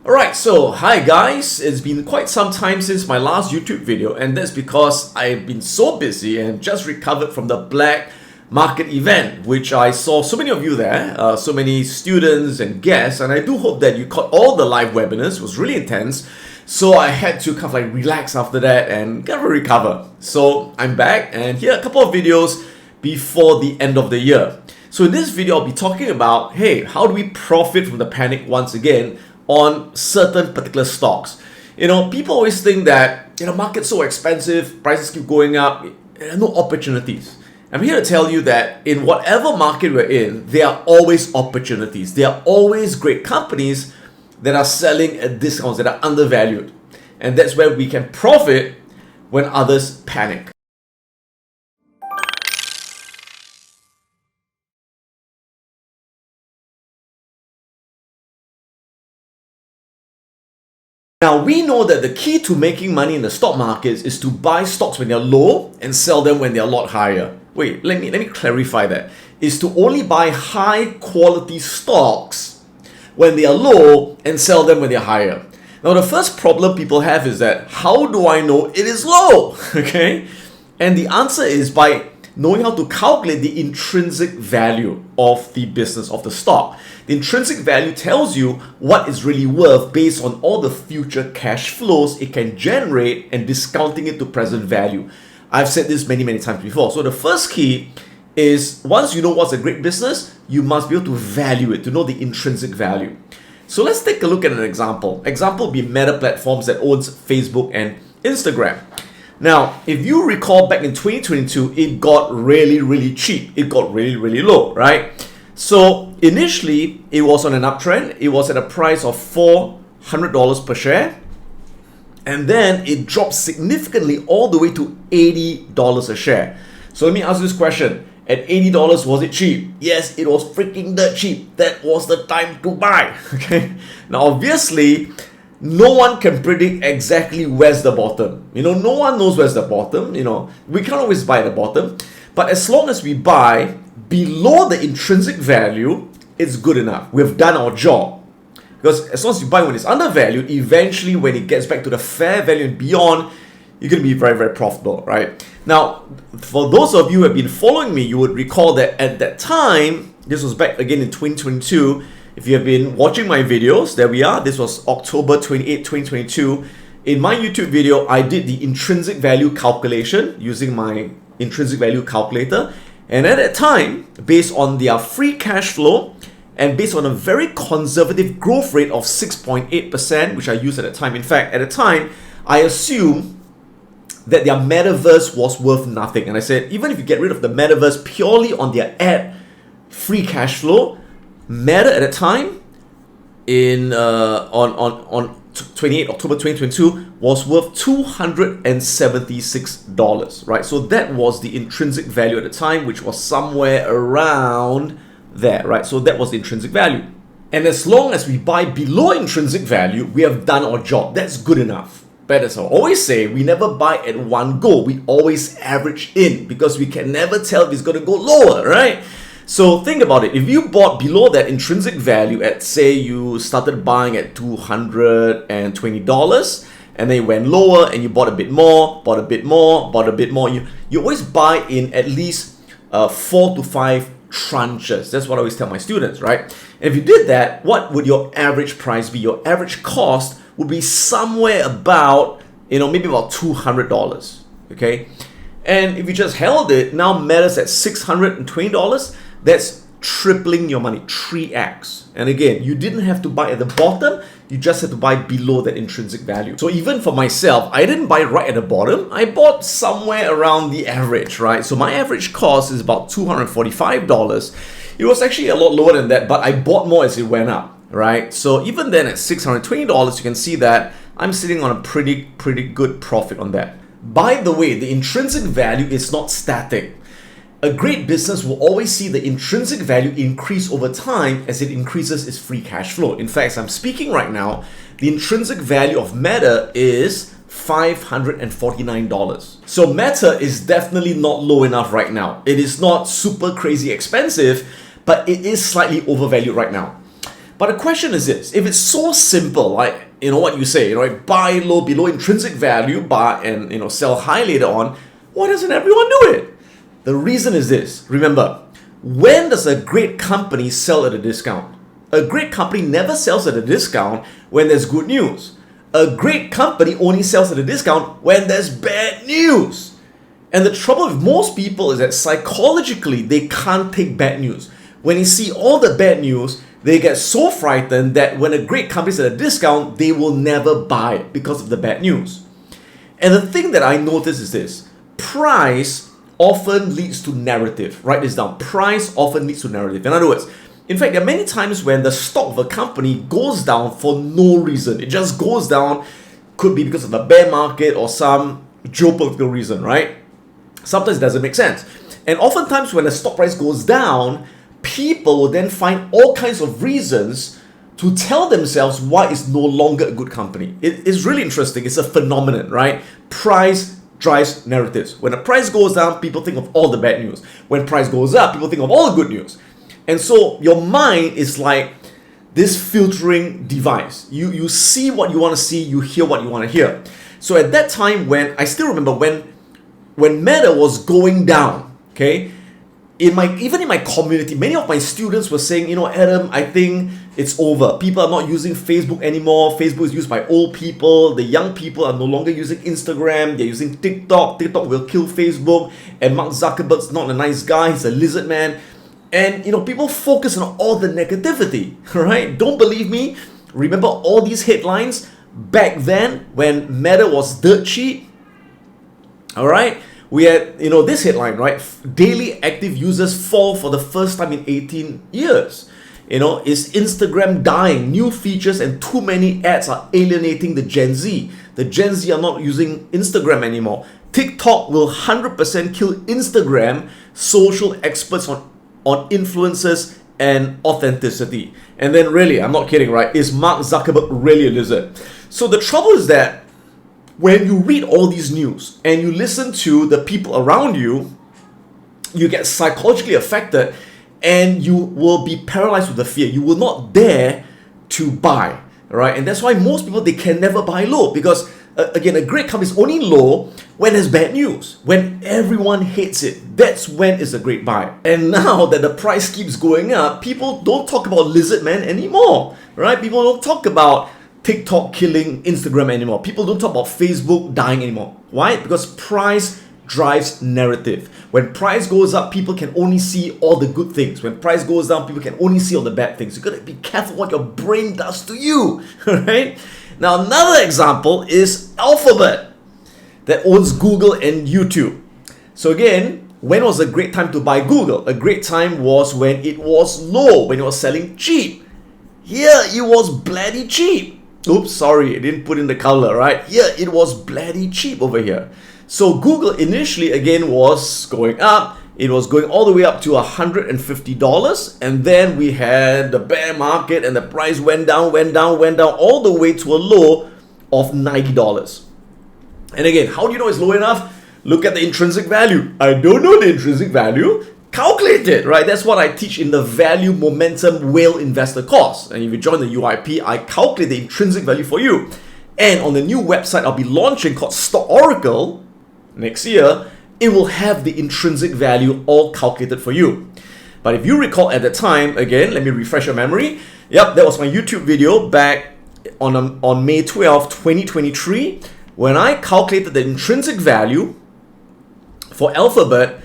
Alright, so hi guys, it's been quite some time since my last YouTube video, and that's because I've been so busy and just recovered from the Black Market event, which I saw so many of you there, so many students and guests, and I do hope that you caught all the live webinars. It was really intense, so I had to kind of like relax after that and kind of recover. So I'm back, and here are a couple of videos before the end of the year. So in this video, I'll be talking about, hey, how do we profit from the panic once again on certain particular stocks. People always think that, market's so expensive, prices keep going up, there are no opportunities. I'm here to tell you that in whatever market we're in, there are always opportunities. There are always great companies that are selling at discounts, that are undervalued. And that's where we can profit when others panic. Now, we know that the key to making money in the stock markets is to buy stocks when they're low and sell them when they're a lot higher. Wait, let me clarify that. Is to only buy high quality stocks when they are low and sell them when they're higher. Now, the first problem people have is that, how do I know it is low? Okay? And the answer is by knowing how to calculate the intrinsic value of the business, of the stock. The intrinsic value tells you what it's really worth based on all the future cash flows it can generate and discounting it to present value. I've said this many times before. So the first key is, once you know what's a great business, you must be able to value it, to know the intrinsic value. So let's take a look at an example. Example would be Meta Platforms that owns Facebook and Instagram. Now, if you recall back in 2022, it got really cheap. It got really low, right? So initially, it was on an uptrend. It was at a price of $400 per share. And then it dropped significantly all the way to $80 a share. So let me ask you this question. At $80, was it cheap? Yes, it was freaking dirt cheap. That was the time to buy. Okay. Now, obviously, no one can predict exactly where's the bottom. No one knows where's the bottom. We can't always buy at the bottom. But as long as we buy below the intrinsic value, it's good enough. We've done our job. Because as long as you buy when it's undervalued, eventually when it gets back to the fair value and beyond, you're going to be very profitable, right? Now, for those of you who have been following me, you would recall that at that time, this was back again in 2022. If you have been watching my videos, there we are. This was October 28, 2022. In my YouTube video, I did the intrinsic value calculation using my intrinsic value calculator. And at that time, based on their free cash flow and based on a very conservative growth rate of 6.8%, which I used at the time. In fact, at the time, I assumed that their metaverse was worth nothing. And I said, even if you get rid of the metaverse purely on their ad free cash flow, Meta at the time on 28 October 2022 was worth $276, right? So that was the intrinsic value at the time, which was somewhere around there, right? So that was the intrinsic value. And as long as we buy below intrinsic value, we have done our job. That's good enough. But as I always say, we never buy at one go. We always average in because we can never tell if it's going to go lower, right? So think about it. If you bought below that intrinsic value at, say, you started buying at $220 and then you went lower and you bought a bit more, you always buy in at least 4 to 5 tranches. That's what I always tell my students, right? And if you did that, what would your average price be? Your average cost would be somewhere about, maybe about $200, okay? And if you just held it, now Meta's at $620, that's tripling your money, 3x. And again, you didn't have to buy at the bottom, you just had to buy below that intrinsic value. So even for myself, I didn't buy right at the bottom, I bought somewhere around the average, right? So my average cost is about $245. It was actually a lot lower than that, but I bought more as it went up, right? So even then at $620, you can see that I'm sitting on a pretty good profit on that. By the way, the intrinsic value is not static. A great business will always see the intrinsic value increase over time as it increases its free cash flow. In fact, as I'm speaking right now, the intrinsic value of Meta is $549. So Meta is definitely not low enough right now. It is not super crazy expensive, but it is slightly overvalued right now. But the question is this: if it's so simple, like what you say, right? Buy low below intrinsic value, buy and sell high later on. Why doesn't everyone do it? The reason is this. Remember, when does a great company sell at a discount? A great company never sells at a discount when there's good news. A great company only sells at a discount when there's bad news. And the trouble with most people is that psychologically they can't take bad news. When you see all the bad news, they get so frightened that when a great company is at a discount, they will never buy it because of the bad news. And the thing that I notice is this: price often leads to narrative. Write this down. Price often leads to narrative. In other words, in fact, there are many times when the stock of a company goes down for no reason. It just goes down. Could be because of a bear market or some geopolitical reason, right? Sometimes it doesn't make sense. And oftentimes when the stock price goes down, people will then find all kinds of reasons to tell themselves why it's no longer a good company. It's really interesting. It's a phenomenon, right? Price drives narratives. When the price goes down, people think of all the bad news. When price goes up, people think of all the good news. And so your mind is like this filtering device. You see what you want to see, you hear what you want to hear. So at that time, when I still remember when Meta was going down, okay, even in my community, many of my students were saying, Adam, I think it's over. People are not using Facebook anymore. Facebook is used by old people. The young people are no longer using Instagram. They're using TikTok. TikTok will kill Facebook. And Mark Zuckerberg's not a nice guy. He's a lizard man. And people focus on all the negativity, right? Don't believe me? Remember all these headlines back then when Meta was dirt cheap? All right? We had, this headline, right? Daily active users fall for the first time in 18 years. Is Instagram dying? New features and too many ads are alienating the Gen Z. The Gen Z are not using Instagram anymore. TikTok will 100% kill Instagram. Social experts on influencers and authenticity. And then really, I'm not kidding, right? Is Mark Zuckerberg really a lizard? So the trouble is that when you read all these news and you listen to the people around you, you get psychologically affected and you will be paralyzed with the fear. You will not dare to buy, right? And that's why most people, they can never buy low because, again, a great company is only low when there's bad news, when everyone hates it. That's when it's a great buy. And now that the price keeps going up, people don't talk about lizard man anymore, right? People don't talk about TikTok killing Instagram anymore. People don't talk about Facebook dying anymore. Why? Because price drives narrative. When price goes up, people can only see all the good things. When price goes down, people can only see all the bad things. You gotta be careful what your brain does to you, right? Now, another example is Alphabet that owns Google and YouTube. So again, when was a great time to buy Google? A great time was when it was low, when it was selling cheap. Here, it was bloody cheap. Oops, sorry, I didn't put in the color, right? Here, it was bloody cheap over here. So Google initially, again, was going up. It was going all the way up to $150. And then we had the bear market and the price went down, all the way to a low of $90. And again, how do you know it's low enough? Look at the intrinsic value. I don't know the intrinsic value. Calculate it, right? That's what I teach in the Value Momentum Whale Investor course. And if you join the UIP, I calculate the intrinsic value for you. And on the new website I'll be launching called Stock Oracle next year, it will have the intrinsic value all calculated for you. But if you recall at the time, again, let me refresh your memory. Yep, that was my YouTube video back on May 12, 2023, when I calculated the intrinsic value for Alphabet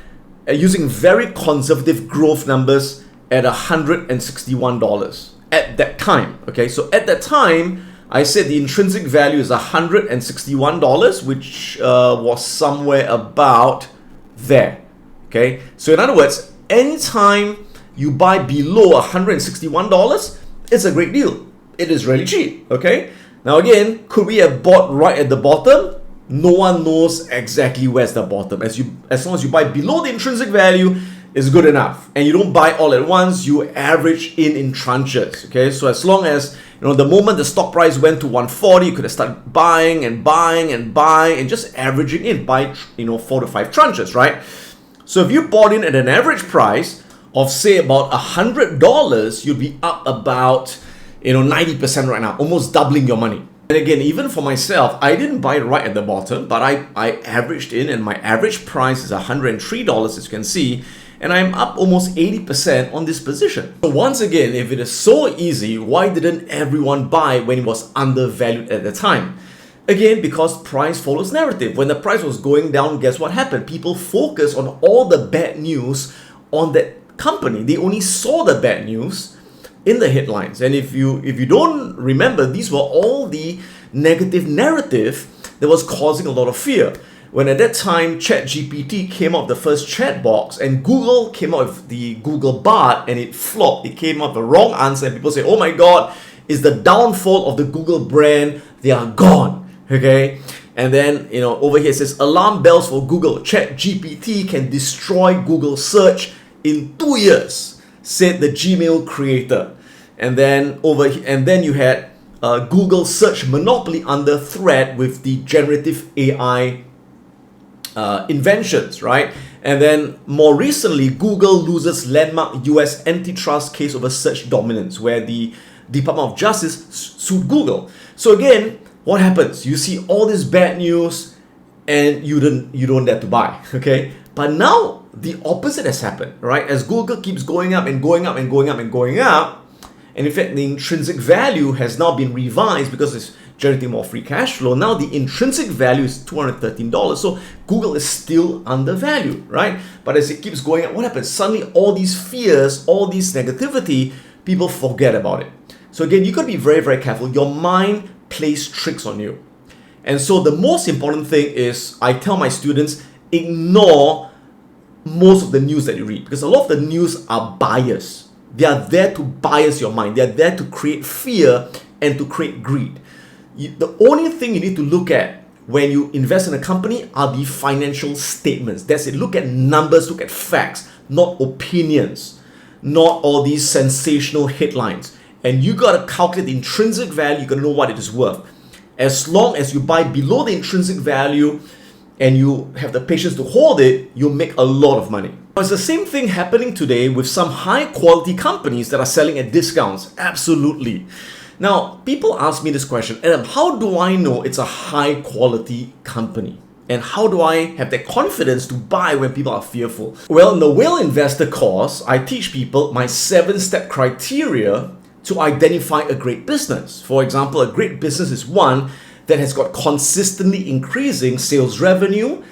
using very conservative growth numbers at $161 at that time. Okay, so at that time, I said the intrinsic value is $161, which was somewhere about there. Okay, so in other words, anytime you buy below $161, it's a great deal. It is really cheap. Okay, now again, could we have bought right at the bottom? No one knows exactly where's the bottom. As long as you buy below the intrinsic value, is good enough. And you don't buy all at once, you average in tranches. Okay, so as long as the moment the stock price went to 140, you could have started buying and just averaging in, buy 4 to 5 tranches, right? So if you bought in at an average price of say about $100, you'd be up about 90% right now, almost doubling your money. And again, even for myself, I didn't buy it right at the bottom, but I averaged in, and my average price is $103, as you can see, and I'm up almost 80% on this position. So once again, if it is so easy, why didn't everyone buy when it was undervalued at the time? Again, because price follows narrative. When the price was going down, guess what happened? People focused on all the bad news on that company. They only saw the bad news in the headlines. And if you don't remember, these were all the negative narrative that was causing a lot of fear. When at that time ChatGPT came up with the first chat box and Google came up with the Google Bard and it flopped, it came up with the wrong answer, and people say, oh my god, it's the downfall of the Google brand, they are gone. Okay, and then over here it says alarm bells for Google, ChatGPT can destroy Google search in 2 years, said the Gmail creator. And then you had Google search monopoly under threat with the generative AI inventions, right? And then more recently, Google loses landmark US antitrust case over search dominance, where the Department of Justice sued Google. So again, what happens? You see all this bad news and you don't dare to buy, okay? But now the opposite has happened, right? As Google keeps going up and going up and going up and going up, and in fact the intrinsic value has now been revised because it's generating more free cash flow. Now the intrinsic value is $213. So Google is still undervalued, right? But as it keeps going up, what happens? Suddenly all these fears, all this negativity, people forget about it. So again, you got to be very, very careful. Your mind plays tricks on you. And so the most important thing is, I tell my students, ignore most of the news that you read, because a lot of the news are biased. They are there to bias your mind. They are there to create fear and to create greed. The only thing you need to look at when you invest in a company are the financial statements. That's it. Look at numbers, look at facts, not opinions, not all these sensational headlines. And you got to calculate the intrinsic value. You got to know what it is worth. As long as you buy below the intrinsic value and you have the patience to hold it, you'll make a lot of money. It's the same thing happening today with some high quality companies that are selling at discounts. Absolutely. Now, people ask me this question, Adam, how do I know it's a high quality company? And how do I have that confidence to buy when people are fearful? Well, in the Whale Investor course, I teach people my 7-step criteria to identify a great business. For example, a great business is one that has got consistently increasing sales revenue,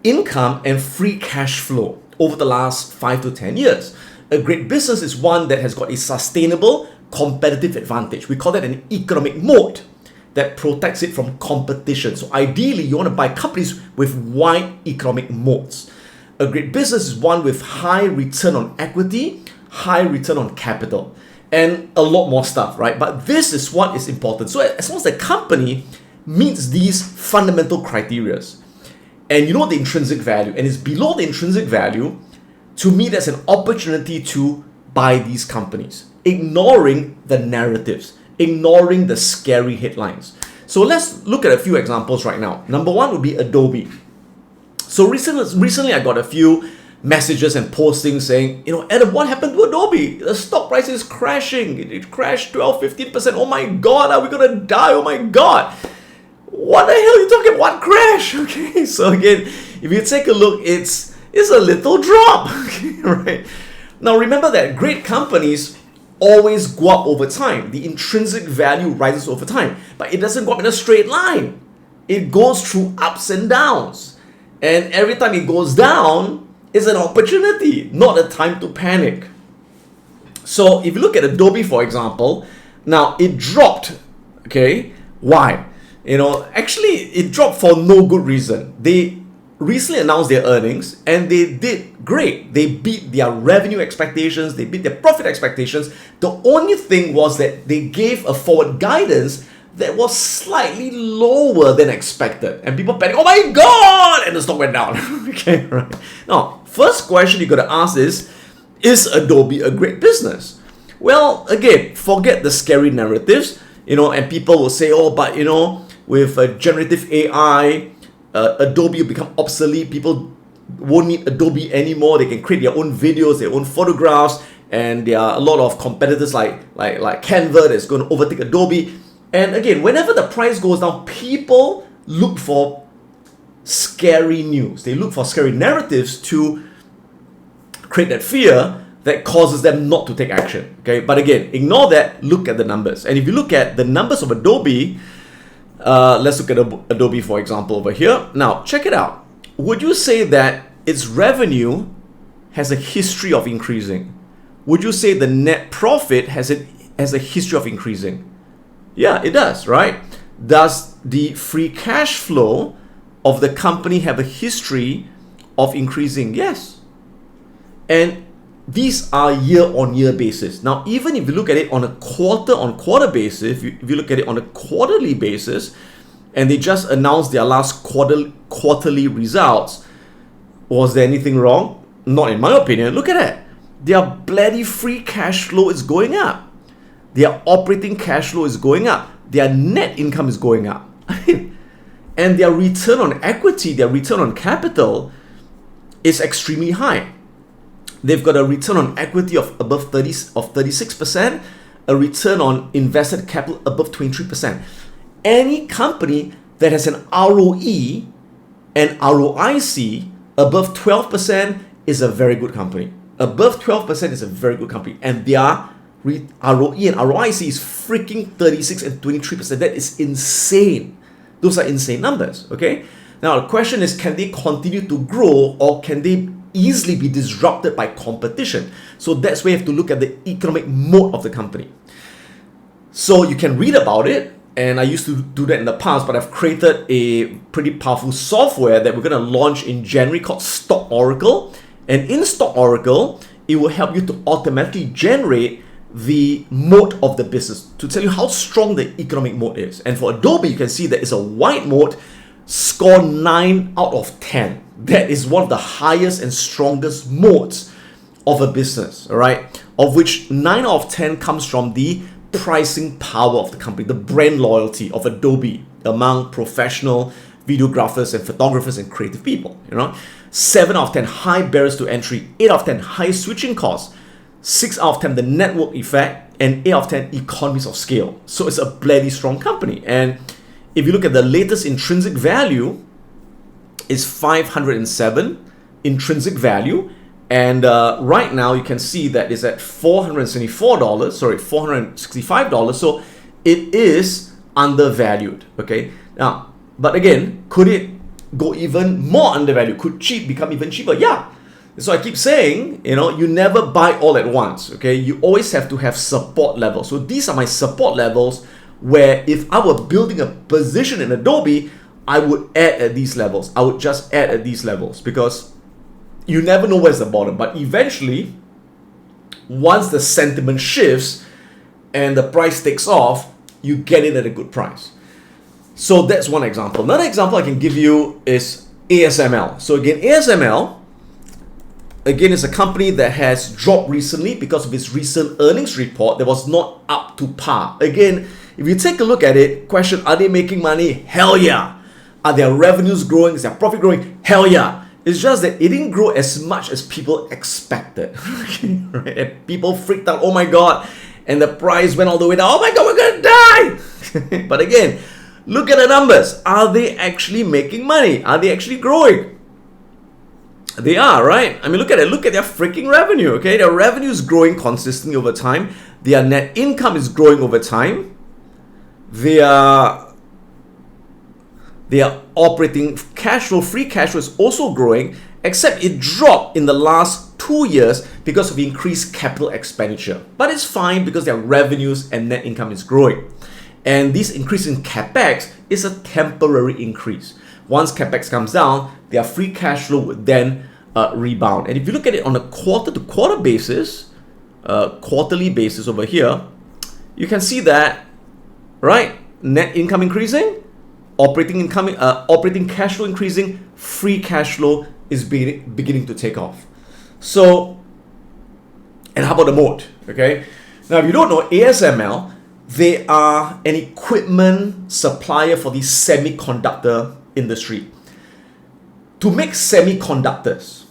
income, and free cash flow over the last 5 to 10 years. A great business is one that has got a sustainable competitive advantage. We call that an economic moat that protects it from competition. So ideally, you want to buy companies with wide economic moats. A great business is one with high return on equity, high return on capital, and a lot more stuff, right? But this is what is important. So as long as the company meets these fundamental criteria, and you know the intrinsic value, and it's below the intrinsic value, to me that's an opportunity to buy these companies, ignoring the narratives, ignoring the scary headlines. So let's look at a few examples right now. Number one would be Adobe. So recently I got a few messages and postings saying, Adam, what happened to Adobe? The stock price is crashing. It crashed 12-15%. Oh my God, are we gonna die? Oh my God. What the hell are you talking about? What crash? Okay, so again, if you take a look, it's a little drop. Okay, right? Now remember that great companies always go up over time. The intrinsic value rises over time, but it doesn't go up in a straight line. It goes through ups and downs. And every time it goes down, it's an opportunity, not a time to panic. So if you look at Adobe, for example, now it dropped. Okay, why? Actually it dropped for no good reason. They recently announced their earnings and they did great. They beat their revenue expectations, they beat their profit expectations. The only thing was that they gave a forward guidance that was slightly lower than expected. And people panicked, oh my God! And the stock went down. Okay, right. Now, first question you gotta ask is Adobe a great business? Well, again, forget the scary narratives, and people will say, oh, but with generative AI, Adobe will become obsolete. People won't need Adobe anymore. They can create their own videos, their own photographs, and there are a lot of competitors like Canva that's going to overtake Adobe. And again, whenever the price goes down, people look for scary news. They look for scary narratives to create that fear that causes them not to take action. Okay, but again, ignore that. Look at the numbers. And if you look at the numbers of Adobe, let's look at Adobe for example over here. Now, check it out. Would you say that its revenue has a history of increasing? Would you say the net profit has a history of increasing? Yeah, it does, right? Does the free cash flow of the company have a history of increasing? Yes. And these are year-on-year basis. Now, even if you look at it on a quarter-on-quarter basis, if you look at it on a quarterly basis, and they just announced their last quarterly results, was there anything wrong? Not in my opinion. Look at that. Their bloody free cash flow is going up. Their operating cash flow is going up. Their net income is going up. And their return on equity, their return on capital is extremely high. They've got a return on equity of above 36%, a return on invested capital above 23%. Any company that has an ROE and ROIC above 12% is a very good company. Above 12% is a very good company. And their ROE and ROIC is freaking 36 and 23%. That is insane. Those are insane numbers, okay? Now, the question is, can they continue to grow, or can they easily be disrupted by competition? So that's where you have to look at the economic moat of the company. So you can read about it, and I used to do that in the past, but I've created a pretty powerful software that we're going to launch in January called Stock Oracle. And in Stock Oracle, it will help you to automatically generate the moat of the business, to tell you how strong the economic moat is. And for Adobe, you can see that it's a wide moat, score 9 out of 10. That is one of the highest and strongest moats of a business, all right? Of which 9 out of 10 comes from the pricing power of the company, the brand loyalty of Adobe among professional videographers and photographers and creative people, 7 out of 10, high barriers to entry. 8 out of 10, high switching costs. 6 out of 10, the network effect. And 8 out of 10, economies of scale. So it's a bloody strong company. And if you look at the latest intrinsic value, it's 507 intrinsic value. And right now you can see that it's at $465. So it is undervalued. Okay. Now, but again, could it go even more undervalued? Could cheap become even cheaper? Yeah. So I keep saying, you never buy all at once. Okay. You always have to have support levels. So these are my support levels, where if I were building a position in Adobe, I would add at these levels. I would just add at these levels, because you never know where's the bottom. But eventually, once the sentiment shifts and the price takes off, you get it at a good price. So that's one example. Another example I can give you is ASML. So again, ASML, is a company that has dropped recently because of its recent earnings report that was not up to par. Again, if you take a look at it, question, are they making money? Hell yeah. Are their revenues growing? Is their profit growing? Hell yeah. It's just that it didn't grow as much as people expected. Okay, right? And people freaked out, oh my God. And the price went all the way down. Oh my God, we're going to die. But again, look at the numbers. Are they actually making money? Are they actually growing? They are, right? I mean, look at it. Look at their freaking revenue, okay? Their revenue is growing consistently over time. Their net income is growing over time. Their operating cash flow, free cash flow, is also growing, except it dropped in the last 2 years because of increased capital expenditure. But it's fine because their revenues and net income is growing. And this increase in capex is a temporary increase. Once capex comes down, their free cash flow would then rebound. And if you look at it on a quarter-to-quarter basis, quarterly basis over here, you can see that, right? Net income increasing, operating cash flow increasing, free cash flow is beginning to take off. So, and how about the moat? Okay. Now, if you don't know, ASML, they are an equipment supplier for the semiconductor industry. To make semiconductors,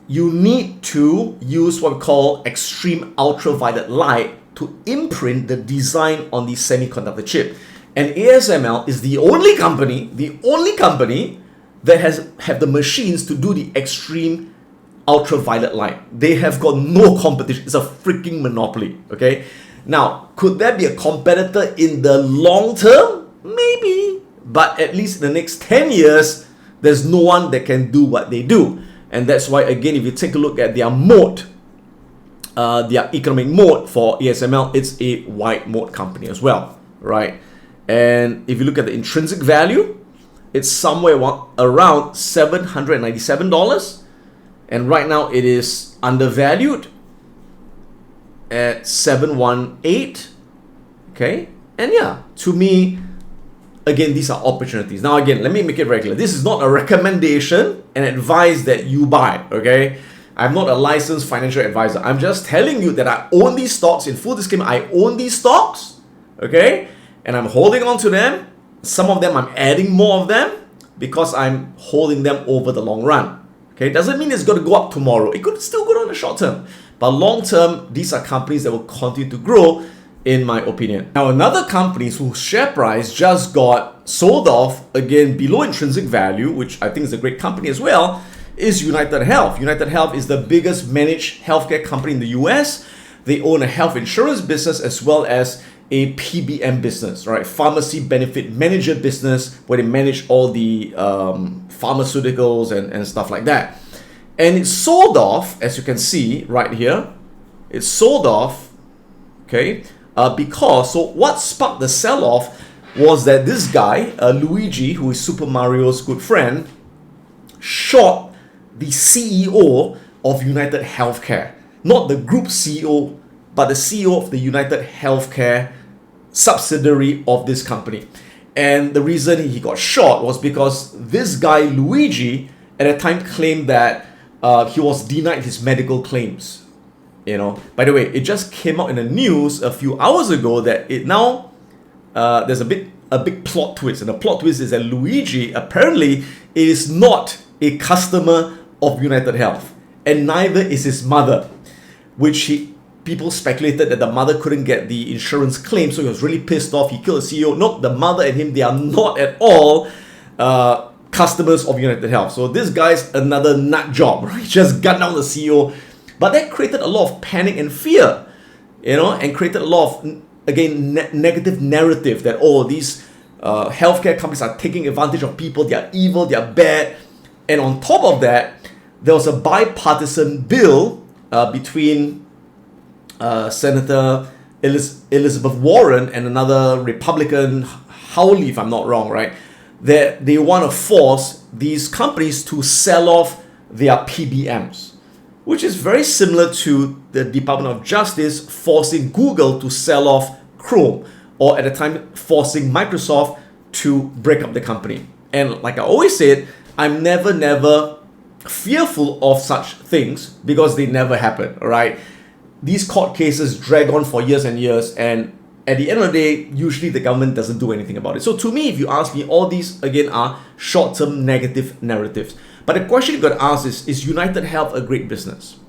you need to use what we call extreme ultraviolet light to imprint the design on the semiconductor chip. And ASML is the only company that have the machines to do the extreme ultraviolet light. They have got no competition. It's a freaking monopoly. Okay. Now, could there be a competitor in the long term? Maybe. But at least in the next 10 years, there's no one that can do what they do. And that's why, again, if you take a look at their moat, their economic moat for ASML, it's a wide moat company as well, right? And if you look at the intrinsic value, it's somewhere around $797. And right now it is undervalued at 718. Okay. And yeah, to me, again, these are opportunities. Now, again, let me make it very clear. This is not a recommendation and advice that you buy. Okay. I'm not a licensed financial advisor. I'm just telling you that I own these stocks. In full disclaimer, I own these stocks. Okay. And I'm holding on to them. Some of them I'm adding more of them because I'm holding them over the long run. Okay, doesn't mean it's going to go up tomorrow. It could still go down in the short term. But long term, these are companies that will continue to grow, in my opinion. Now, another company whose share price just got sold off, again, below intrinsic value, which I think is a great company as well, is United Health. United Health is the biggest managed healthcare company in the US. They own a health insurance business as well as a PBM business, right? Pharmacy benefit manager business, where they manage all the pharmaceuticals and stuff like that. And it's sold off, as you can see right here. It's sold off, okay, because, so what sparked the sell-off was that this guy, Luigi, who is Super Mario's good friend, shot the CEO of United Healthcare. Not the group CEO, but the CEO of the United Healthcare subsidiary of this company. And the reason he got shot was because this guy, Luigi, at a time claimed that he was denied his medical claims. You know, by the way, it just came out in the news a few hours ago that it now, there's a big plot twist. And the plot twist is that Luigi apparently is not a customer of United Health. And neither is his mother, which people speculated that the mother couldn't get the insurance claim, so he was really pissed off. He killed the CEO. Nope, the mother and him, they are not at all customers of United Health. So this guy's another nut job, right? He just gunned down the CEO. But that created a lot of panic and fear, you know, and created a lot of, again, negative narrative that, oh, these healthcare companies are taking advantage of people. They are evil, they are bad. And on top of that, there was a bipartisan bill between Senator Elizabeth Warren and another Republican, Howley, if I'm not wrong, right? That they want to force these companies to sell off their PBMs, which is very similar to the Department of Justice forcing Google to sell off Chrome, or at the time forcing Microsoft to break up the company. And like I always said, I'm never fearful of such things because they never happen, all right? These court cases drag on for years and years, and at the end of the day, usually the government doesn't do anything about it. So to me, if you ask me, all these, again, are short-term negative narratives. But the question you got to ask is United Health a great business?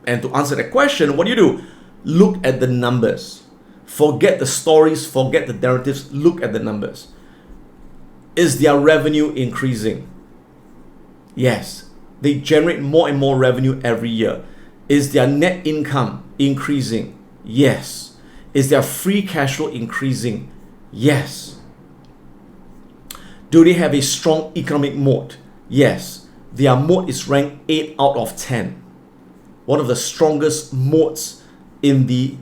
And to answer that question, what do? Look at the numbers. Forget the stories, forget the narratives, look at the numbers. Is their revenue increasing? Yes. They generate more and more revenue every year. Is their net income increasing? Yes. Is their free cash flow increasing? Yes. Do they have a strong economic moat? Yes. Their moat is ranked 8 out of 10. One of the strongest moats in the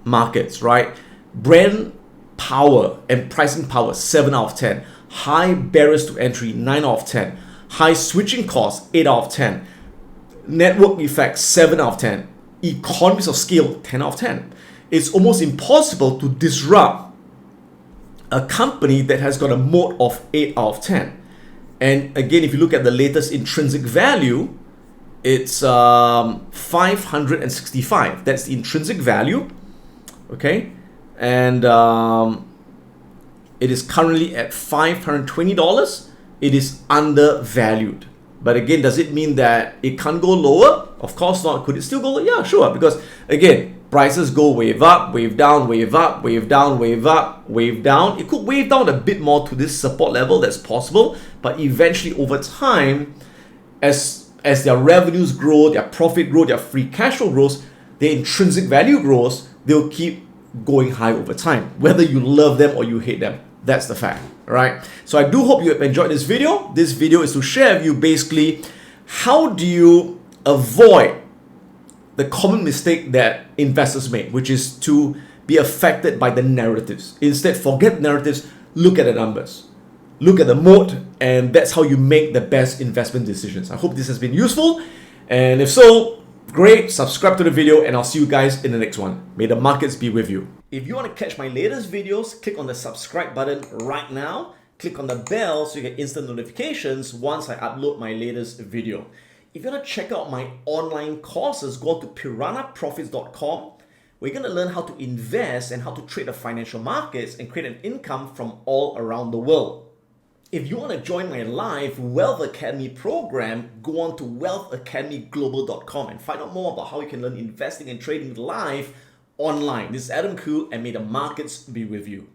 markets, right? Brand power and pricing power, 7 out of 10. High barriers to entry, 9 out of 10. High switching costs, 8 out of 10. Network effects, 7 out of 10. Economies of scale, 10 out of 10. It's almost impossible to disrupt a company that has got a moat of 8 out of 10. And again, if you look at the latest intrinsic value, it's 565. That's the intrinsic value. Okay. And it is currently at $520. It is undervalued. But again, does it mean that it can't go lower? Of course not. Could it still go lower? Yeah, sure. Because again, prices go wave up, wave down, wave up, wave down, wave up, wave down. It could wave down a bit more to this support level. That's possible. But eventually, over time, as their revenues grow, their profit grow, their free cash flow grows, their intrinsic value grows, they'll keep going high over time. Whether you love them or you hate them, that's the fact. Right? So I do hope you have enjoyed this video. This video is to share with you basically how do you avoid the common mistake that investors make, which is to be affected by the narratives. Instead, forget the narratives, look at the numbers. Look at the moat, and that's how you make the best investment decisions. I hope this has been useful, and if so, great, subscribe to the video, and I'll see you guys in the next one. May the markets be with you. If you want to catch my latest videos, click on the subscribe button right now. Click on the bell so you get instant notifications once I upload my latest video. If you want to check out my online courses, go to piranhaprofits.com, where you're going to learn how to invest and how to trade the financial markets and create an income from all around the world. If you want to join my live Wealth Academy program, go on to wealthacademyglobal.com and find out more about how you can learn investing and trading live online. This is Adam Khoo, and may the markets be with you.